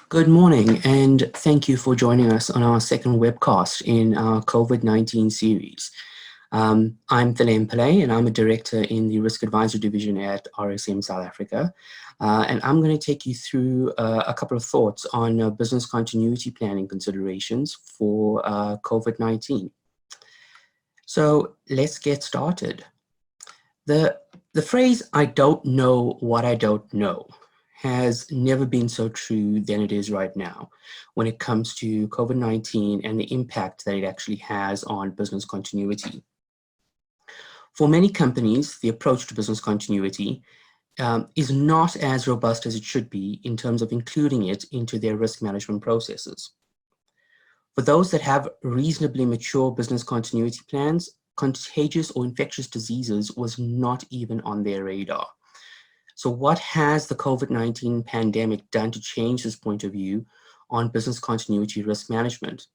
Good morning, and thank you for joining us on our second webcast in our COVID-19 series. I'm Thelem Pillay, and I'm a director in the Risk Advisory Division at RSM South Africa. And I'm going to take you through a couple of thoughts on business continuity planning considerations for COVID-19. So let's get started. The phrase, "I don't know what I don't know," has never been so true than it is right now when it comes to COVID-19 and the impact that it actually has on business continuity. For many companies, the approach to business continuity is not as robust as it should be in terms of including it into their risk management processes. For those that have reasonably mature business continuity plans, contagious or infectious diseases was not even on their radar. So what has the COVID-19 pandemic done to change this point of view on business continuity risk management?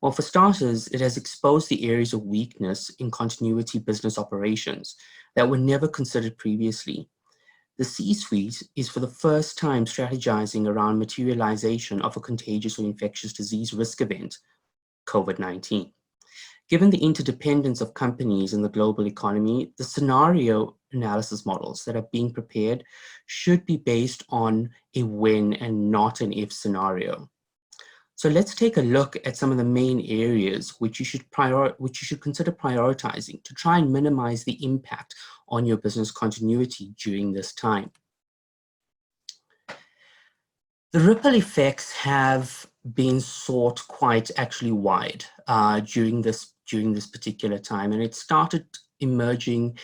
Well, for starters, it has exposed the areas of weakness in continuity business operations that were never considered previously. The C-suite is for the first time strategizing around materialization of a contagious or infectious disease risk event, COVID-19. Given the interdependence of companies in the global economy, the scenario analysis models that are being prepared should be based on a when and not an if scenario. So let's take a look at some of the main areas which you should consider prioritizing to try and minimize the impact on your business continuity during this time. The ripple effects have been sought quite actually wide during this particular time, and it started emerging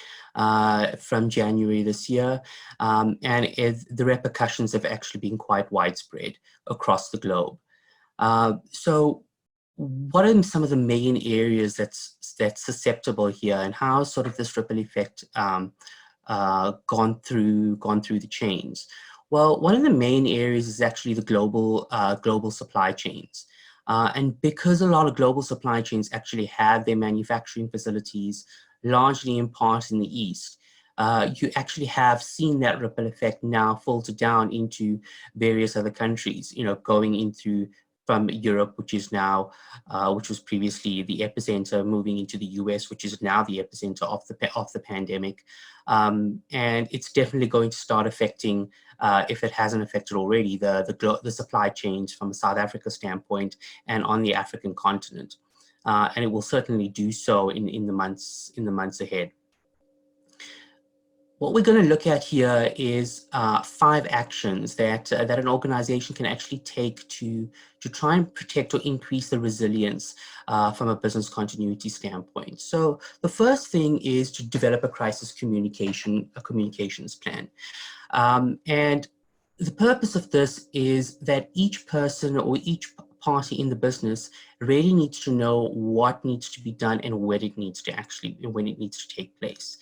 from January this year, and the repercussions have actually been quite widespread across the globe. So what are some of the main areas that's susceptible here, and how sort of this ripple effect gone through the chains? Well, one of the main areas is actually the global supply chains. And because a lot of global supply chains actually have their manufacturing facilities largely in part in the East, you actually have seen that ripple effect now filter down into various other countries, going into from Europe, which is now, which was previously the epicenter, moving into the US, which is now the epicenter of the pandemic. And it's definitely going to start affecting, if it hasn't affected already, the supply chains from a South Africa standpoint and on the African continent. And it will certainly do so in the months ahead. What we're going to look at here is 5 actions that an organization can actually take to try and protect or increase the resilience from a business continuity standpoint. So the first thing is to develop a crisis communications plan. And the purpose of this is that each person or each party in the business really needs to know what needs to be done and when it needs to take place.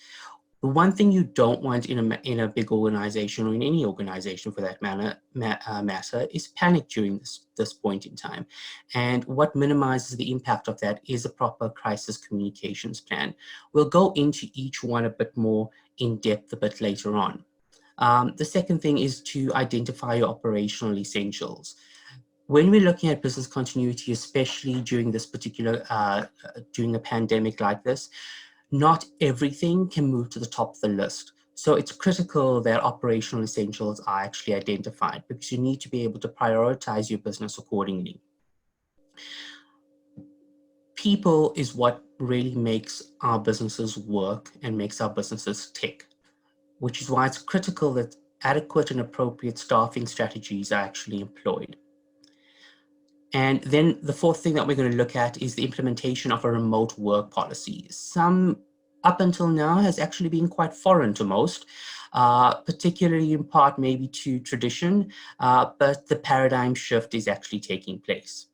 The one thing you don't want in a big organization, or in any organization for that matter, is panic during this point in time. And what minimizes the impact of that is a proper crisis communications plan. We'll go into each one a bit more in depth a bit later on. The second thing is to identify your operational essentials. When we're looking at business continuity, especially during this particular, during a pandemic like this, not everything can move to the top of the list. So it's critical that operational essentials are actually identified, because you need to be able to prioritize your business accordingly. People is what really makes our businesses work and makes our businesses tick, which is why it's critical that adequate and appropriate staffing strategies are actually employed. And then the fourth thing that we're going to look at is the implementation of a remote work policy. Some, up until now, has actually been quite foreign to most, particularly in part maybe to tradition, but the paradigm shift is actually taking place.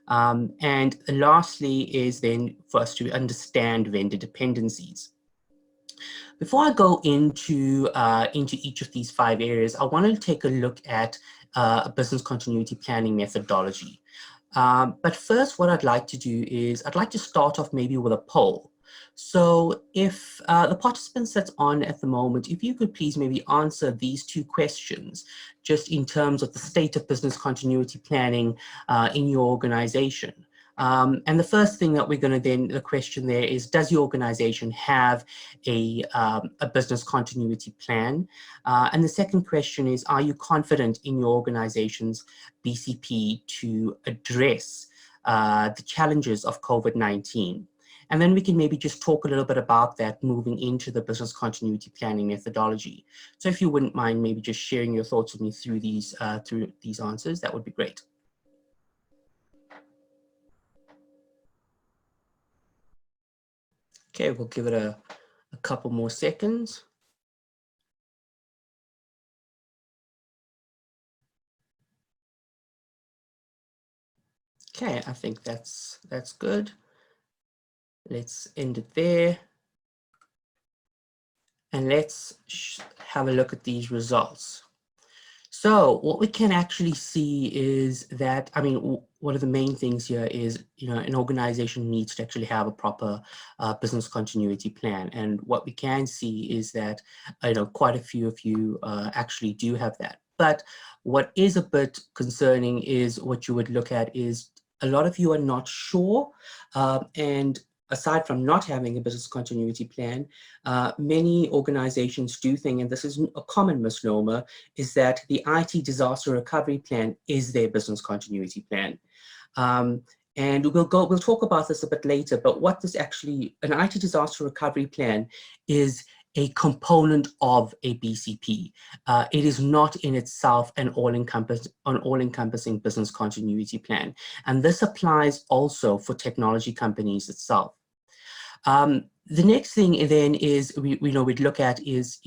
And lastly is then for us to understand vendor dependencies. Before I go into each of these 5 areas, I wanted to take a look at a business continuity planning methodology. But first, what I'd like to do is I'd like to start off maybe with a poll. So if the participants that's on at the moment, if you could please maybe answer these two questions, just in terms of the state of business continuity planning in your organization. And the first thing that we're going to then, the question there is, does your organization have a business continuity plan? And the second question is, are you confident in your organization's BCP to address the challenges of COVID-19? And then we can maybe just talk a little bit about that moving into the business continuity planning methodology. So if you wouldn't mind maybe just sharing your thoughts with me through these answers, that would be great. Okay, we'll give it a couple more seconds. Okay, I think that's good. Let's end it there. And let's have a look at these results. So what we can actually see is that, I mean, one of the main things here is, an organization needs to actually have a proper business continuity plan. And what we can see is that, quite a few of you actually do have that. But what is a bit concerning is what you would look at is a lot of you are not sure, and aside from not having a business continuity plan, many organizations do think, and this is a common misnomer, is that the IT disaster recovery plan is their business continuity plan. And we'll talk about this a bit later, but what this actually, an IT disaster recovery plan is a component of a BCP. It is not in itself an all-encompassing business continuity plan. And this applies also for technology companies itself. The next thing then is we'd look at is,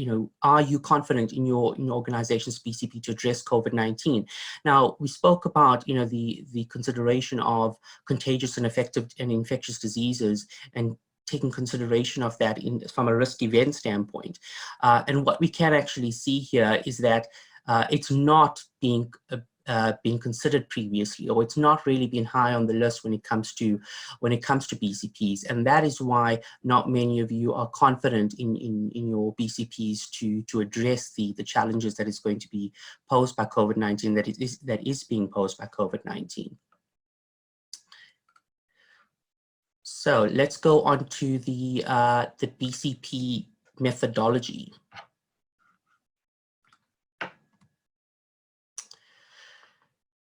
are you confident in your organization's BCP to address COVID-19? Now, we spoke about, the consideration of contagious and infectious diseases and taking consideration of that from a risk event standpoint. And what we can actually see here is that it's not being considered previously, or it's not really been high on the list when it comes to BCPs, and that is why not many of you are confident in your BCPs to address the challenges that is going to be posed by COVID-19, that is being posed by COVID-19. So let's go on to the BCP methodology.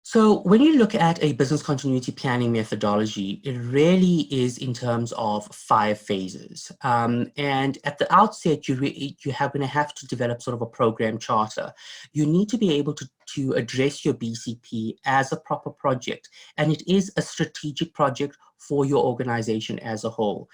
So when you look at a business continuity planning methodology, it really is in terms of 5 phases. And at the outset, you're going to have to develop sort of a program charter. You need to be able to address your BCP as a proper project, and it is a strategic project for your organization as a whole.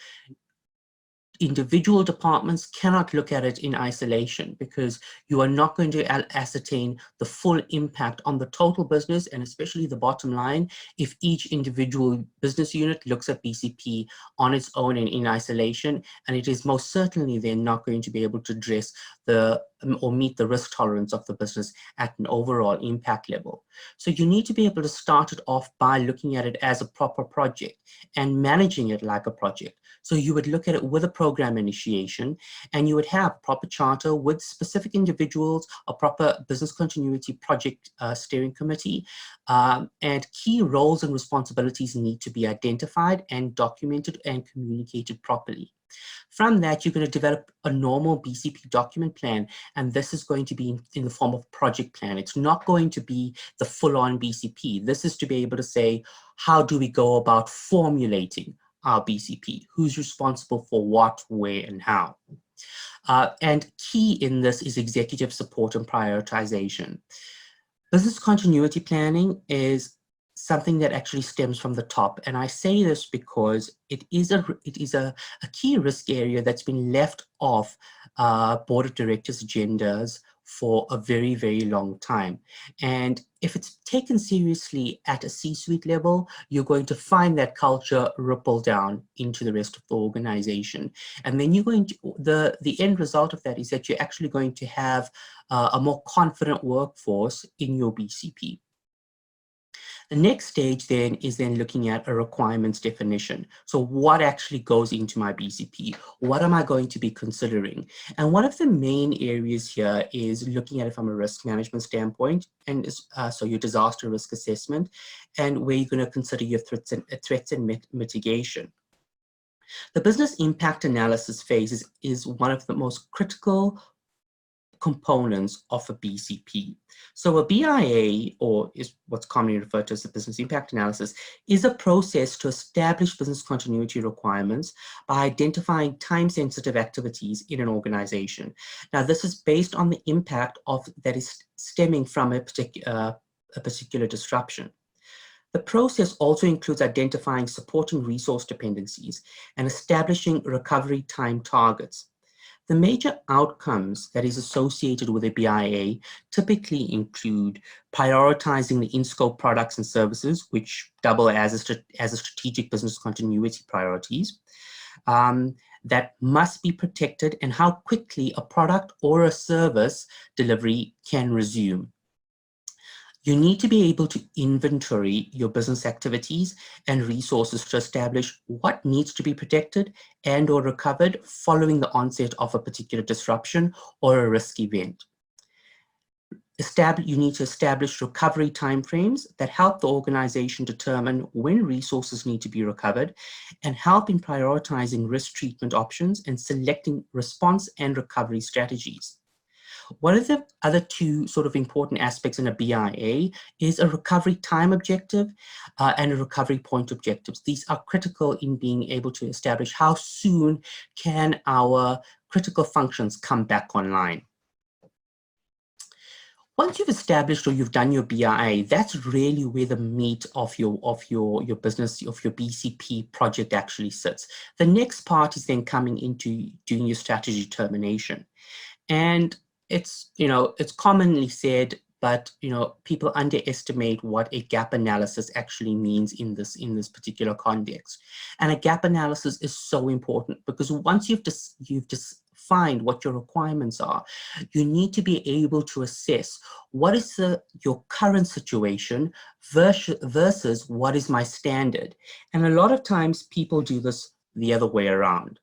Individual departments cannot look at it in isolation, because you are not going to ascertain the full impact on the total business, and especially the bottom line, if each individual business unit looks at BCP on its own and in isolation. And it is most certainly then not going to be able to address or meet the risk tolerance of the business at an overall impact level. So you need to be able to start it off by looking at it as a proper project and managing it like a project. So you would look at it with a program initiation, and you would have proper charter with specific individuals, a proper business continuity project steering committee, and key roles and responsibilities need to be identified and documented and communicated properly. From that, you're going to develop a normal BCP document plan, and this is going to be in the form of project plan. It's not going to be the full-on BCP. This is to be able to say, how do we go about formulating our BCP? Who's responsible for what, where, and how? And key in this is executive support and prioritization. Business continuity planning is something that actually stems from the top. And I say this because it is a key risk area that's been left off board of directors' agendas for a very, very long time. And if it's taken seriously at a C-suite level, you're going to find that culture ripple down into the rest of the organization. And then you're going to, the end result of that is that you're actually going to have a more confident workforce in your BCP. The next stage then is looking at a requirements definition. So what actually goes into my BCP? What am I going to be considering? And one of the main areas here is looking at it from a risk management standpoint, and so your disaster risk assessment, and where you're going to consider your threats and mitigation. The business impact analysis phase is one of the most critical components of a BCP. So a BIA, or is what's commonly referred to as the business impact analysis, is a process to establish business continuity requirements by identifying time-sensitive activities in an organization. Now, this is based on the impact that is stemming from a particular disruption. The process also includes identifying supporting resource dependencies and establishing recovery time targets. The major outcomes that is associated with a BIA typically include prioritizing the in-scope products and services, which double as a strategic business continuity priorities, that must be protected, and how quickly a product or a service delivery can resume. You need to be able to inventory your business activities and resources to establish what needs to be protected and or recovered following the onset of a particular disruption or a risk event. You need to establish recovery timeframes that help the organization determine when resources need to be recovered and help in prioritizing risk treatment options and selecting response and recovery strategies. One of the other two sort of important aspects in a BIA is a recovery time objective and a recovery point objectives. These are critical in being able to establish how soon can our critical functions come back online. Once you've established or you've done your BIA, that's really where the meat of your business, of your BCP project actually sits. The next part is then coming into doing your strategy determination. And it's commonly said, but people underestimate what a gap analysis actually means in this particular context. And a gap analysis is so important because once you've defined what your requirements are, you need to be able to assess what is your current situation versus what is my standard. And a lot of times people do this the other way around.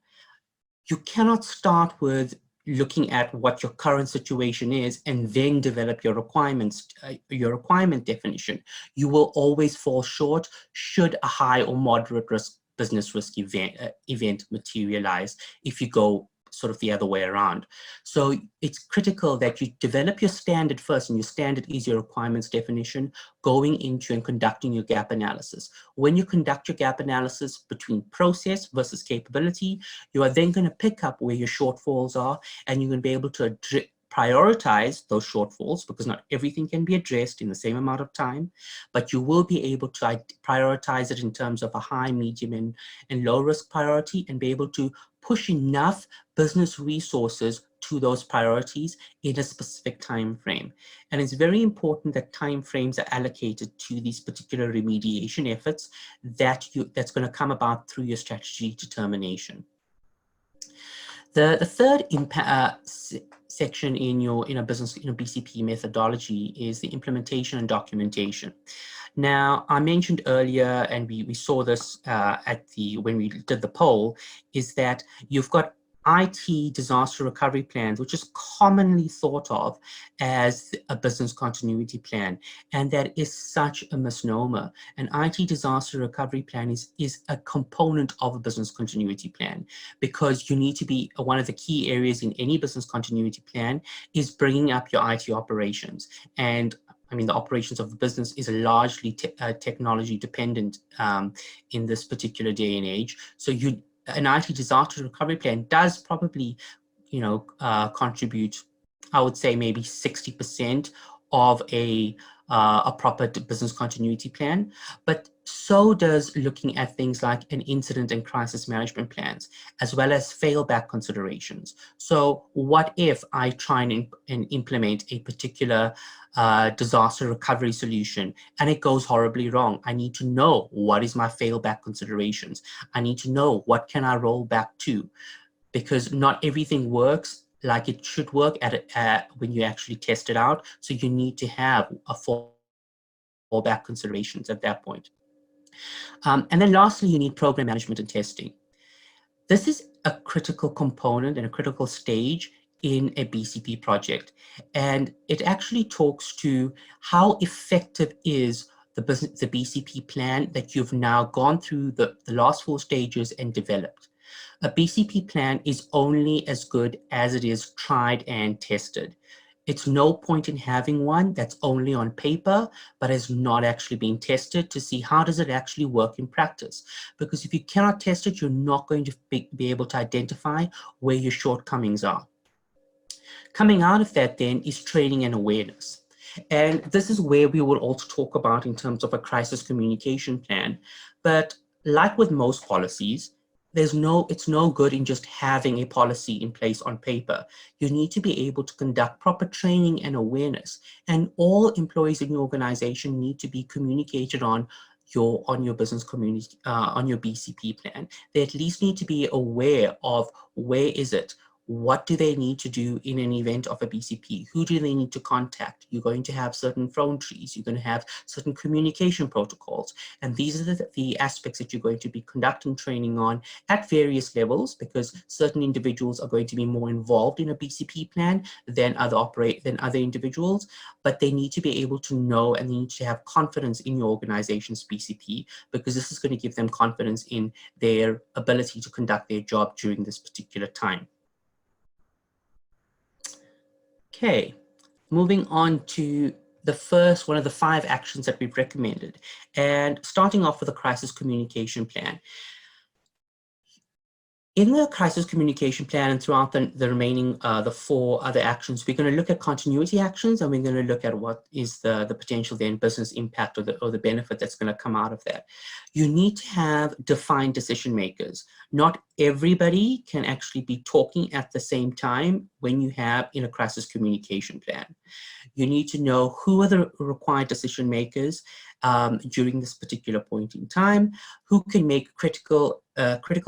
You cannot start with looking at what your current situation is and then develop your requirements, your requirement definition. You will always fall short should a high or moderate risk business risk event materialize if you go sort of the other way around. So it's critical that you develop your standard first, and your standard is your requirements definition, going into and conducting your gap analysis. When you conduct your gap analysis between process versus capability, you are then going to pick up where your shortfalls are, and you're going to be able to prioritize those shortfalls, because not everything can be addressed in the same amount of time, but you will be able to prioritize it in terms of a high, medium, and low risk priority, and be able to push enough business resources to those priorities in a specific time frame. And it's very important that time frames are allocated to these particular remediation efforts that's going to come about through your strategy determination. The third section in your business BCP methodology is the implementation and documentation. Now, I mentioned earlier, and we saw this when we did the poll, is that you've got IT disaster recovery plans, which is commonly thought of as a business continuity plan. And that is such a misnomer. An IT disaster recovery plan is a component of a business continuity plan, because you need to be, one of the key areas in any business continuity plan is bringing up your IT operations. And I mean, the operations of the business is largely technology dependent in this particular day and age. So an IT disaster recovery plan does probably, contribute, I would say maybe 60% of a proper business continuity plan, but so does looking at things like an incident and crisis management plans, as well as failback considerations. So what if I try and implement a particular disaster recovery solution and it goes horribly wrong? I need to know what is my failback considerations. I need to know what can I roll back to, because not everything works like it should work when you actually test it out. So you need to have a fallback considerations at that point. And then lastly, you need program management and testing. This is a critical component and a critical stage in a BCP project. And it actually talks to how effective is the BCP plan that you've now gone through the last 4 stages and developed. A BCP plan is only as good as it is tried and tested. It's no point in having one that's only on paper, but has not actually been tested to see how does it actually work in practice. Because if you cannot test it, you're not going to be able to identify where your shortcomings are. Coming out of that then is training and awareness. And this is where we will also talk about in terms of a crisis communication plan. But like with most policies, it's no good in just having a policy in place on paper. You need to be able to conduct proper training and awareness. And all employees in your organization need to be communicated on your business community, on your BCP plan. They at least need to be aware of where is it, what do they need to do in an event of a BCP? Who do they need to contact? You're going to have certain phone trees. You're going to have certain communication protocols. And these are the aspects that you're going to be conducting training on at various levels, because certain individuals are going to be more involved in a BCP plan than other individuals, but they need to be able to know and they need to have confidence in your organization's BCP, because this is going to give them confidence in their ability to conduct their job during this particular time. Okay, moving on to the first one of the 5 actions that we've recommended, and starting off with a crisis communication plan. In the crisis communication plan and throughout the remaining, the 4 other actions, we're going to look at continuity actions, and we're going to look at what is the potential then business impact or the benefit that's going to come out of that. You need to have defined decision makers. Not everybody can actually be talking at the same time when you have in a crisis communication plan. You need to know who are the required decision makers during this particular point in time, who can make critical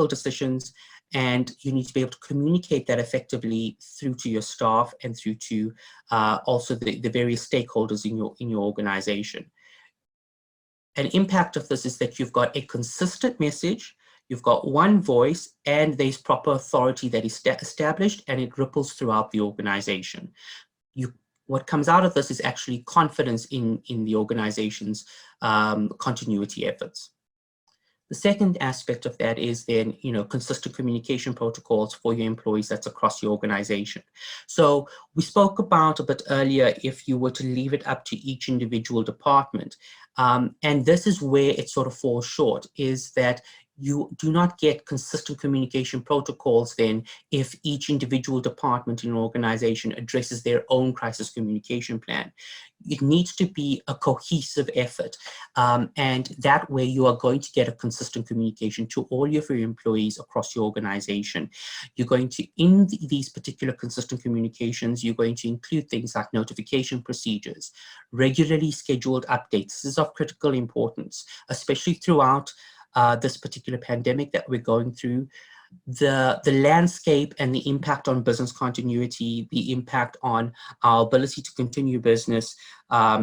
decisions, and you need to be able to communicate that effectively through to your staff and through to also the various stakeholders in your organization. An impact of this is that you've got a consistent message, you've got one voice, and there's proper authority that is established, and it ripples throughout the organization. What comes out of this is actually confidence in the organization's continuity efforts. The second aspect of that is then, consistent communication protocols for your employees that's across your organization. So we spoke about a bit earlier if you were to leave it up to each individual department. And this is where it sort of falls short, is that you do not get consistent communication protocols then if each individual department in an organization addresses their own crisis communication plan. It needs to be a cohesive effort. And that way you are going to get a consistent communication to all of your employees across your organization. You're going to, in these particular consistent communications, you're going to include things like notification procedures, regularly scheduled updates. This is of critical importance, especially throughout this particular pandemic that we're going through. The landscape and the impact on business continuity, the impact on our ability to continue business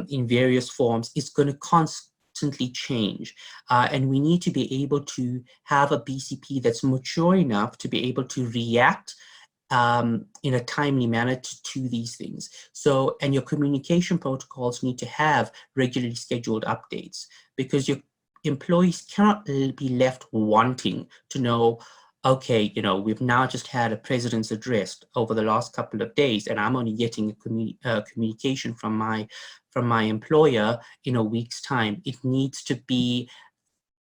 in various forms is going to constantly change. And we need to be able to have a BCP that's mature enough to be able to react in a timely manner to these things. So, and your communication protocols need to have regularly scheduled updates, because your employees cannot be left wanting to know, okay, we've now just had a president's address over the last couple of days, and I'm only getting a communication from my employer in a week's time. It needs to be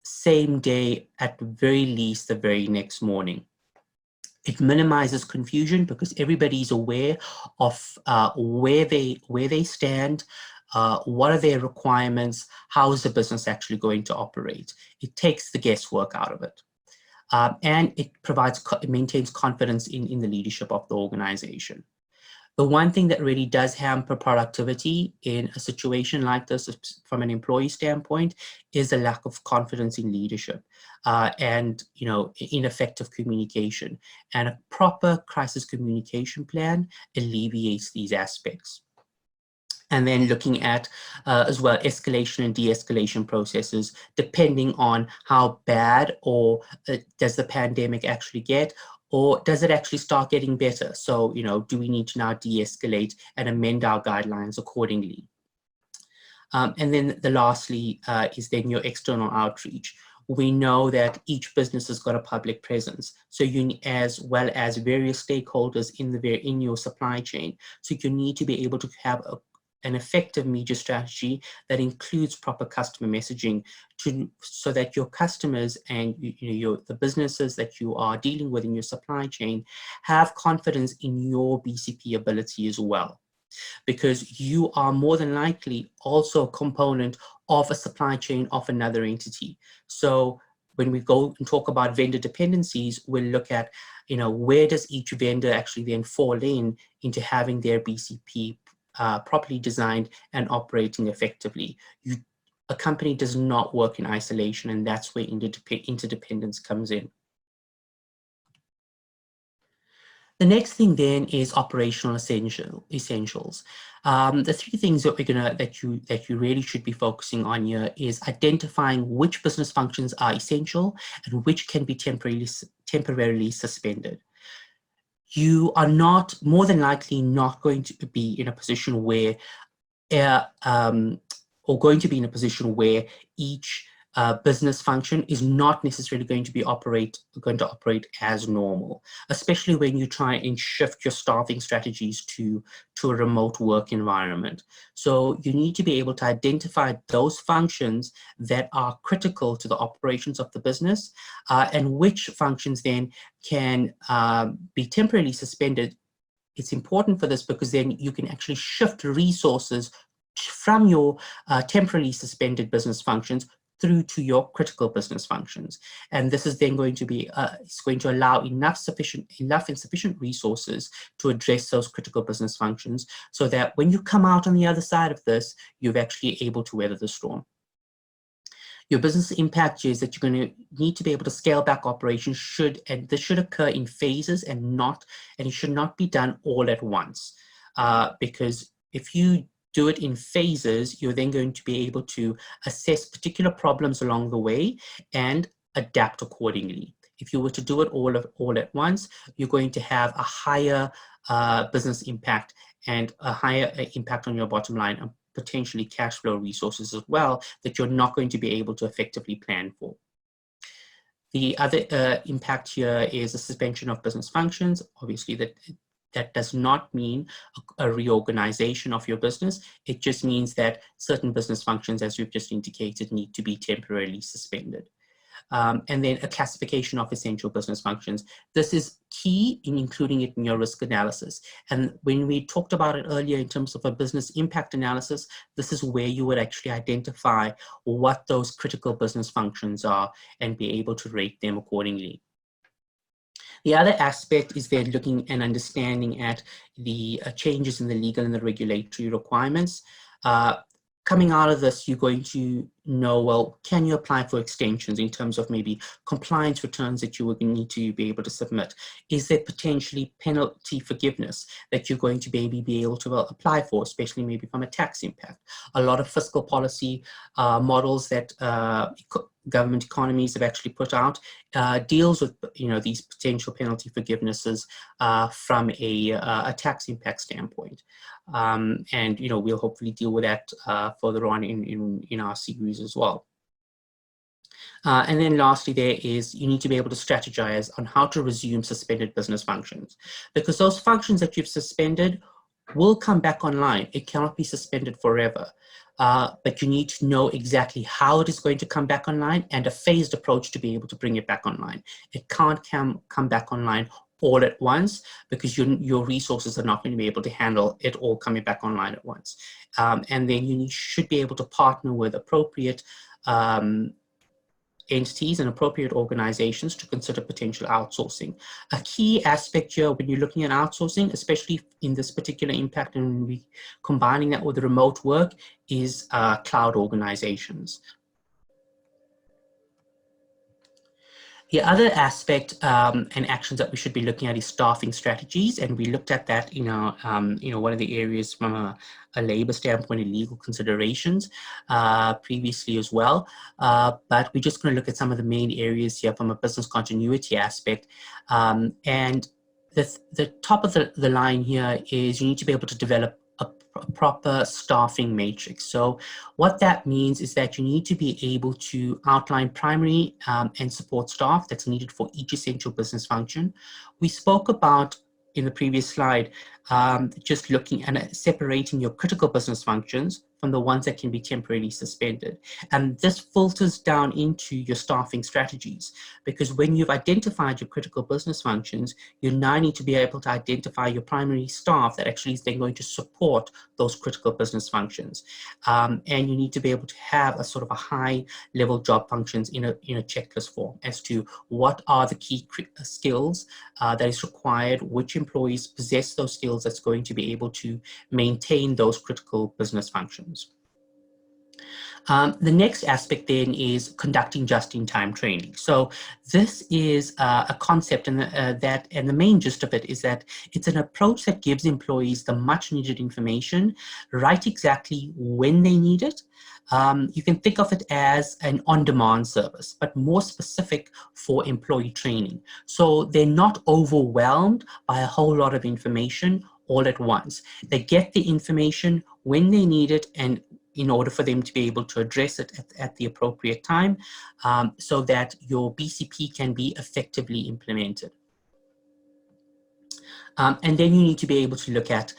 same day, at the very least, the very next morning. It minimizes confusion because everybody's aware of where they stand, what are their requirements, how is the business actually going to operate. It takes the guesswork out of it. And it maintains confidence in the leadership of the organization. The one thing that really does hamper productivity in a situation like this from an employee standpoint is a lack of confidence in leadership and ineffective communication. And a proper crisis communication plan alleviates these aspects. And then looking at as well escalation and de-escalation processes, depending on how bad or does the pandemic actually get, or does it actually start getting better? So, do we need to now de-escalate and amend our guidelines accordingly? And then lastly is then your external outreach. We know that each business has got a public presence, so you, as well as various stakeholders in your supply chain. So you need to be able to have an effective media strategy that includes proper customer messaging, so that your customers and the businesses that you are dealing with in your supply chain have confidence in your BCP ability as well, because you are more than likely also a component of a supply chain of another entity. So when we go and talk about vendor dependencies, we'll look at, where does each vendor actually then fall into having their BCP properly designed and operating effectively. A company does not work in isolation, and that's where interdependence comes in. The next thing then is operational essentials. The three things that that you really should be focusing on here is identifying which business functions are essential and which can be temporarily suspended. You are more than likely not going to be in a position where each business function is not necessarily going to operate as normal, especially when you try and shift your staffing strategies to a remote work environment. So you need to be able to identify those functions that are critical to the operations of the business, and which functions then can be temporarily suspended. It's important for this because then you can actually shift resources from your temporarily suspended business functions through to your critical business functions. And this is then going to be, it's going to allow enough and sufficient resources to address those critical business functions, so that when you come out on the other side of this, you're actually able to weather the storm. Your business impact is that you're going to need to be able to scale back operations, and this should occur in phases and it should not be done all at once. Because if you do it in phases, you're then going to be able to assess particular problems along the way and adapt accordingly. If you were to do it all at once, you're going to have a higher business impact and a higher impact on your bottom line, and potentially cash flow resources as well, that you're not going to be able to effectively plan for. The other impact here is the suspension of business functions. Obviously, that does not mean a reorganization of your business. It just means that certain business functions, as we've just indicated, need to be temporarily suspended. And then a classification of essential business functions. This is key in including it in your risk analysis. And when we talked about it earlier in terms of a business impact analysis, this is where you would actually identify what those critical business functions are and be able to rate them accordingly. The other aspect is then looking and understanding at the changes in the legal and the regulatory requirements. Coming out of this, you're going to know, well, can you apply for extensions in terms of maybe compliance returns that you would need to be able to submit? Is there potentially penalty forgiveness that you're going to maybe be able to apply for, especially maybe from a tax impact? A lot of fiscal policy models that government economies have actually put out deals with these potential penalty forgivenesses from a tax impact standpoint. And we'll hopefully deal with that further on in our series as well. And then lastly, you need to be able to strategize on how to resume suspended business functions, because those functions that you've suspended will come back online. It cannot be suspended forever. But you need to know exactly how it is going to come back online and a phased approach to be able to bring it back online. It can't come back online all at once, because your resources are not going to be able to handle it all coming back online at once. And then you should be able to partner with appropriate entities and appropriate organizations to consider potential outsourcing. A key aspect here when you're looking at outsourcing, especially in this particular impact and we combining that with remote work, is cloud organizations. The other aspect and actions that we should be looking at is staffing strategies, and we looked at that in our, one of the areas from a labor standpoint and legal considerations previously as well. But we're just going to look at some of the main areas here from a business continuity aspect. And the top of the line here is you need to be able to develop a proper staffing matrix. So what that means is that you need to be able to outline primary and support staff that's needed for each essential business function. We spoke about in the previous slide, just looking and separating your critical business functions from the ones that can be temporarily suspended. And this filters down into your staffing strategies, because when you've identified your critical business functions, you now need to be able to identify your primary staff that actually is then going to support those critical business functions. And you need to be able to have a sort of a high level job functions in a checklist form as to what are the key skills that is required, which employees possess those skills that's going to be able to maintain those critical business functions. The next aspect then is conducting just-in-time training. So this is a concept, and the main gist of it is that it's an approach that gives employees the much-needed information right exactly when they need it. You can think of it as an on-demand service, but more specific for employee training. So they're not overwhelmed by a whole lot of information all at once. They get the information when they need it, and in order for them to be able to address it at the appropriate time, so that your BCP can be effectively implemented. And then you need to be able to look at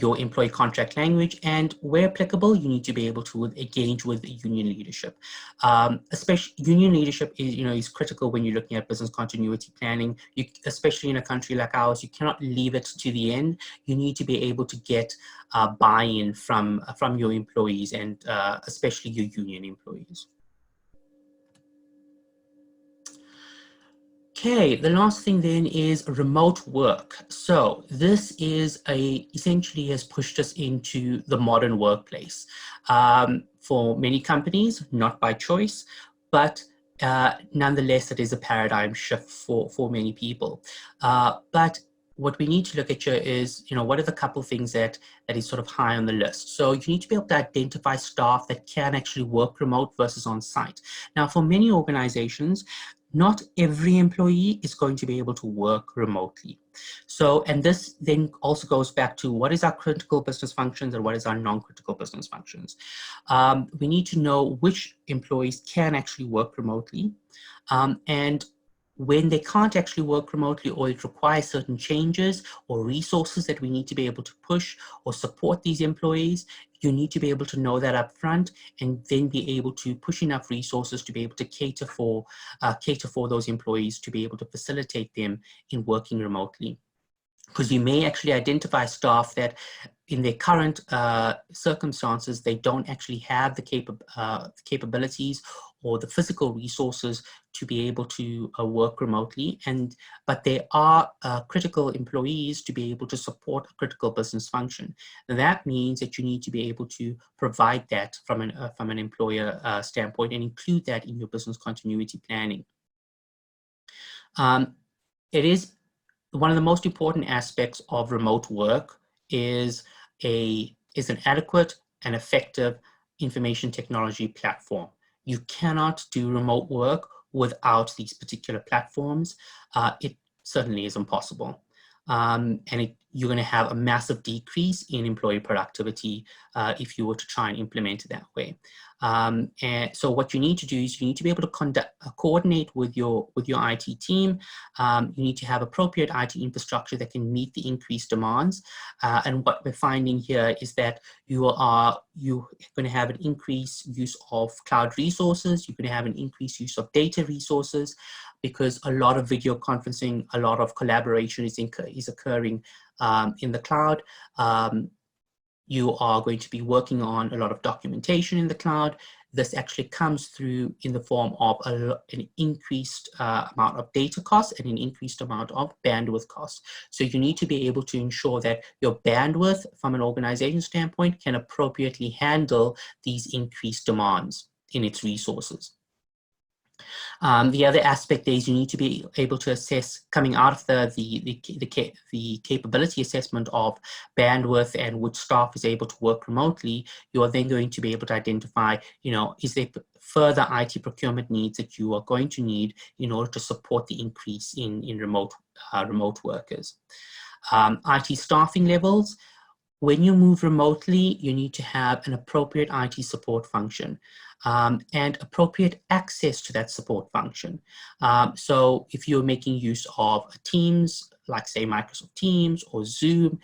your employee contract language, and where applicable, you need to be able to engage with union leadership. Especially union leadership is critical when you're looking at business continuity planning. Especially in a country like ours, you cannot leave it to the end. You need to be able to get buy-in from your employees, and especially your union employees. Okay, the last thing then is remote work. So this is essentially has pushed us into the modern workplace. For many companies, not by choice, but nonetheless, it is a paradigm shift for many people. But what we need to look at here is, what are the couple things that is sort of high on the list? So you need to be able to identify staff that can actually work remote versus on site. Now, for many organizations, not every employee is going to be able to work remotely. So, and this then also goes back to what is our critical business functions and what is our non-critical business functions. We need to know which employees can actually work remotely, and when they can't actually work remotely, or it requires certain changes or resources that we need to be able to push or support these employees, you need to be able to know that up front, and then be able to push enough resources to be able to cater for those employees, to be able to facilitate them in working remotely. Because you may actually identify staff that in their current circumstances, they don't actually have the capabilities or the physical resources to be able to work remotely, but they are critical employees to be able to support a critical business function. And that means that you need to be able to provide that from an employer standpoint, and include that in your business continuity planning. It is one of the most important aspects of remote work is an adequate and effective information technology platform. You cannot do remote work without these particular platforms. It certainly is impossible. And you're going to have a massive decrease in employee productivity if you were to try and implement it that way. And so what you need to do is you need to be able to coordinate with your IT team. You need to have appropriate IT infrastructure that can meet the increased demands. And what we're finding here is that you're going to have an increased use of cloud resources. You're going to have an increased use of data resources, because a lot of video conferencing, a lot of collaboration is occurring in the cloud. You are going to be working on a lot of documentation in the cloud. This actually comes through in the form of an increased amount of data costs and an increased amount of bandwidth costs. So you need to be able to ensure that your bandwidth from an organization standpoint can appropriately handle these increased demands in its resources. The other aspect is you need to be able to assess, coming out of the capability assessment of bandwidth and which staff is able to work remotely. You are then going to be able to identify, is there further IT procurement needs that you are going to need in order to support the increase in remote workers. IT staffing levels. When you move remotely, you need to have an appropriate IT support function and appropriate access to that support function. So if you're making use of Teams, like say Microsoft Teams or Zoom,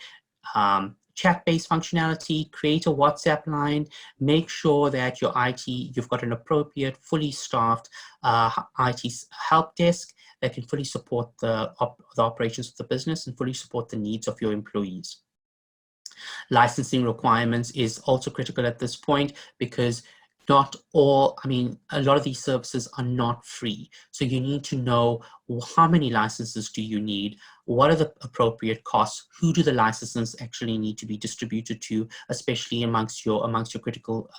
chat-based functionality, create a WhatsApp line, make sure that your you've got an appropriate, fully staffed IT help desk that can fully support the operations of the business and fully support the needs of your employees. Licensing requirements is also critical at this point because a lot of these services are not free. So you need to know how many licenses do you need, what are the appropriate costs, who do the licenses actually need to be distributed to, especially amongst your critical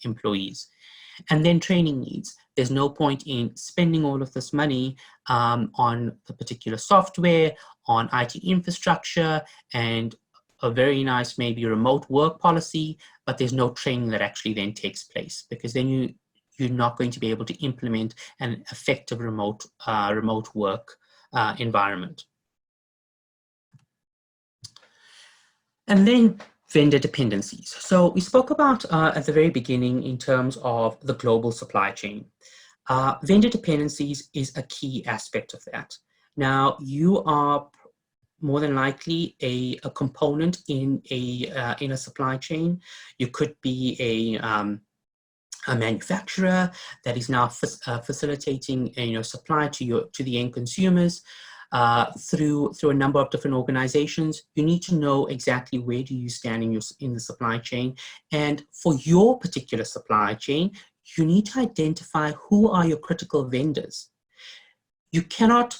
employees. And then training needs. There's no point in spending all of this money on the particular software, on IT infrastructure, and a very nice maybe remote work policy, but there's no training that actually then takes place, because then you're not going to be able to implement an effective remote work environment. And then vendor dependencies. So we spoke about at the very beginning in terms of the global supply chain. Vendor dependencies is a key aspect of that. Now, you are more than likely a component in a supply chain. You could be a manufacturer that is now facilitating supply to the end consumers through a number of different organizations. You need to know exactly where do you stand in the supply chain, and for your particular supply chain, you need to identify who are your critical vendors. You cannot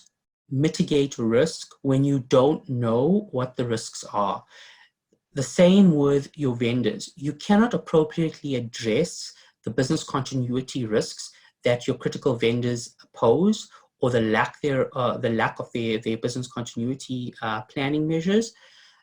mitigate risk when you don't know what the risks are. The same with your vendors. You cannot appropriately address the business continuity risks that your critical vendors pose, or the lack of their business continuity planning measures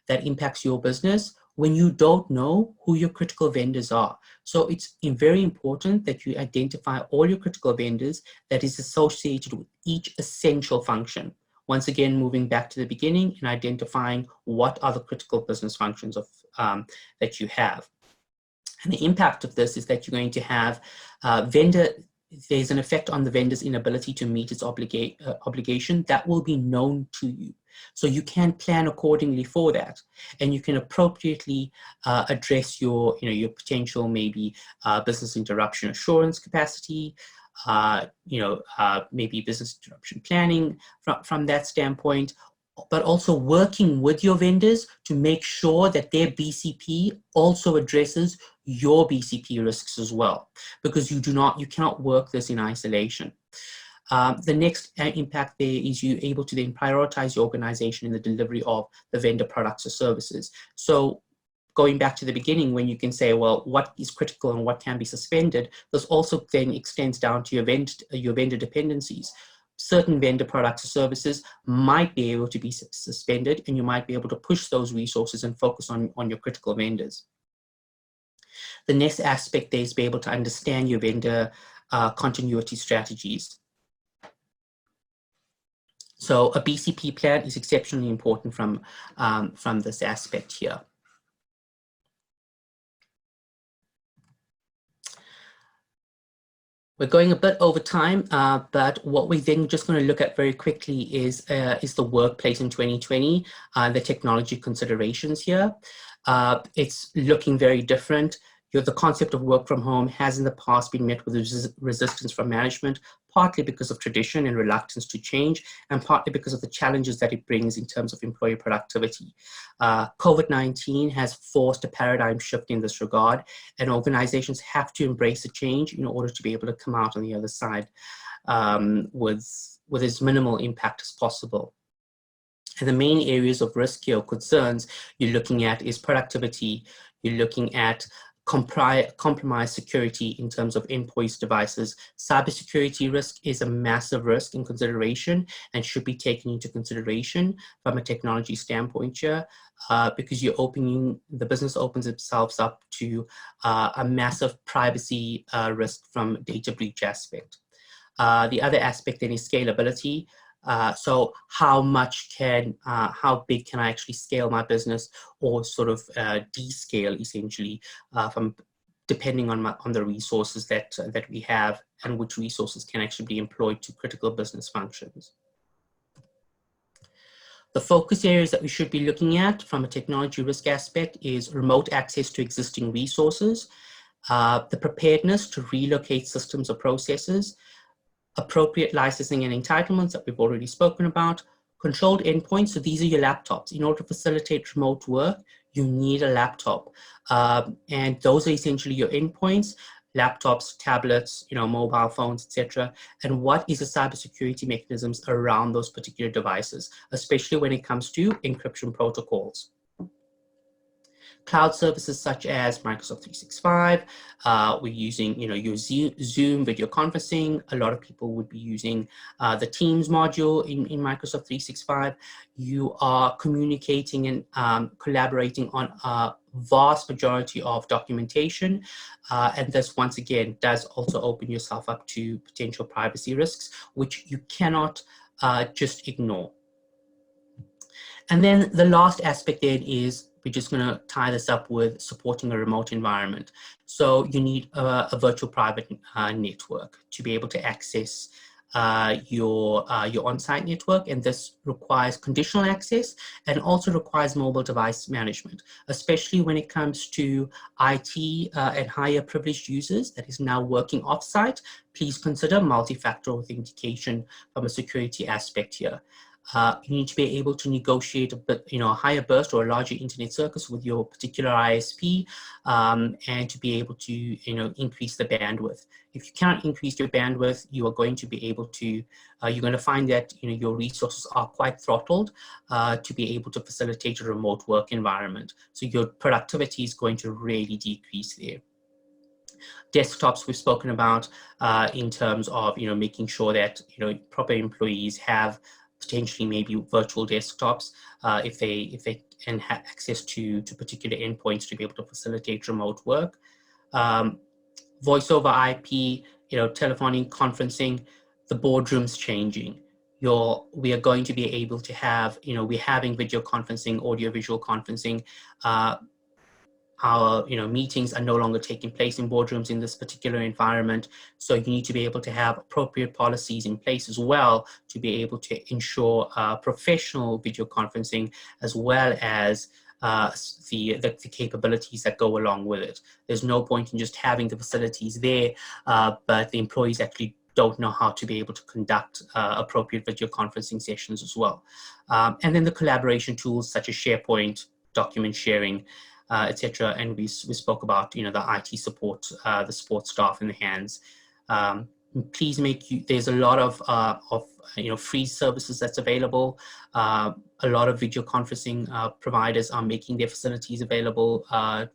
that impacts your business when you don't know who your critical vendors are. So it's very important that you identify all your critical vendors that is associated with each essential function. Once again, moving back to the beginning and identifying what are the critical business functions of that you have. And the impact of this is that you're going to have there's an effect on the vendor's inability to meet its obligation that will be known to you. So you can plan accordingly for that, and you can appropriately address your potential maybe business interruption assurance capacity, maybe business interruption planning from that standpoint, but also working with your vendors to make sure that their BCP also addresses your BCP risks as well, because you cannot work this in isolation. The next impact there is you able to then prioritize your organization in the delivery of the vendor products or services. So going back to the beginning, when you can say, well, what is critical and what can be suspended, this also then extends down to your vendor dependencies. Certain vendor products or services might be able to be suspended, and you might be able to push those resources and focus on your critical vendors. The next aspect there is be able to understand your vendor continuity strategies. So a BCP plan is exceptionally important from this aspect here. We're going a bit over time, but what we're then just going to look at very quickly is the workplace in 2020, the technology considerations here. It's looking very different. The concept of work from home has in the past been met with resistance from management, partly because of tradition and reluctance to change, and partly because of the challenges that it brings in terms of employee productivity. COVID-19 has forced a paradigm shift in this regard, and organizations have to embrace the change in order to be able to come out on the other side with as minimal impact as possible. And the main areas of risk here or concerns you're looking at is productivity, you're looking at compromise security in terms of endpoints devices. Cybersecurity risk is a massive risk in consideration and should be taken into consideration from a technology standpoint here, because the business opens itself up to a massive privacy risk from data breach aspect. The other aspect then is scalability. So how big can I actually scale my business, or sort of descale essentially, depending on the resources that we have, and which resources can actually be employed to critical business functions. The focus areas that we should be looking at from a technology risk aspect is remote access to existing resources, the preparedness to relocate systems or processes, appropriate licensing and entitlements that we've already spoken about, controlled endpoints. So these are your laptops. In order to facilitate remote work, you need a laptop. And those are essentially your endpoints: laptops, tablets, mobile phones, etc. And what is the cybersecurity mechanisms around those particular devices, especially when it comes to encryption protocols. Cloud services such as Microsoft 365, we're using, your Zoom video conferencing. A lot of people would be using the Teams module in Microsoft 365. You are communicating and collaborating on a vast majority of documentation. And this, once again, does also open yourself up to potential privacy risks, which you cannot just ignore. And then the last aspect then is, we're just going to tie this up with supporting a remote environment. So you need a virtual private network to be able to access your on-site network, and this requires conditional access and also requires mobile device management, especially when it comes to IT and higher privileged users that is now working off-site. Please consider multi-factor authentication from a security aspect here. You need to be able to negotiate a higher burst or a larger internet circuits with your particular ISP, and to be able to, increase the bandwidth. If you cannot increase your bandwidth, you are going to be able to, you're going to find that, your resources are quite throttled to be able to facilitate a remote work environment. So your productivity is going to really decrease there. Desktops we've spoken about in terms of, making sure that, proper employees have potentially maybe virtual desktops if they can have access to particular endpoints to be able to facilitate remote work. Voice over IP, telephony conferencing, the boardroom's changing. We are going to be able to have, we're having video conferencing, audio visual conferencing. Our meetings are no longer taking place in boardrooms in this particular environment. So you need to be able to have appropriate policies in place as well to be able to ensure professional video conferencing, as well as the capabilities that go along with it. There's no point in just having the facilities there, but the employees actually don't know how to be able to conduct appropriate video conferencing sessions as well. And then the collaboration tools such as SharePoint, document sharing, etc. And we spoke about, the IT support, the support staff in the hands. Please there's a lot of free services that's available. A lot of video conferencing providers are making their facilities available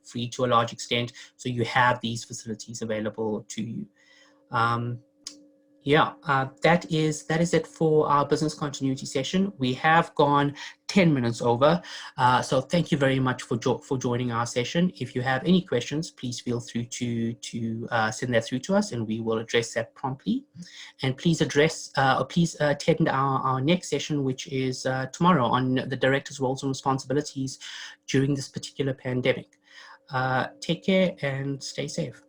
free to a large extent. So you have these facilities available to you. That is it for our business continuity session. We have gone 10 minutes over, so thank you very much for joining our session. If you have any questions, please feel free to send that through to us, and we will address that promptly. And please attend our next session, which is tomorrow, on the director's roles and responsibilities during this particular pandemic. Take care and stay safe.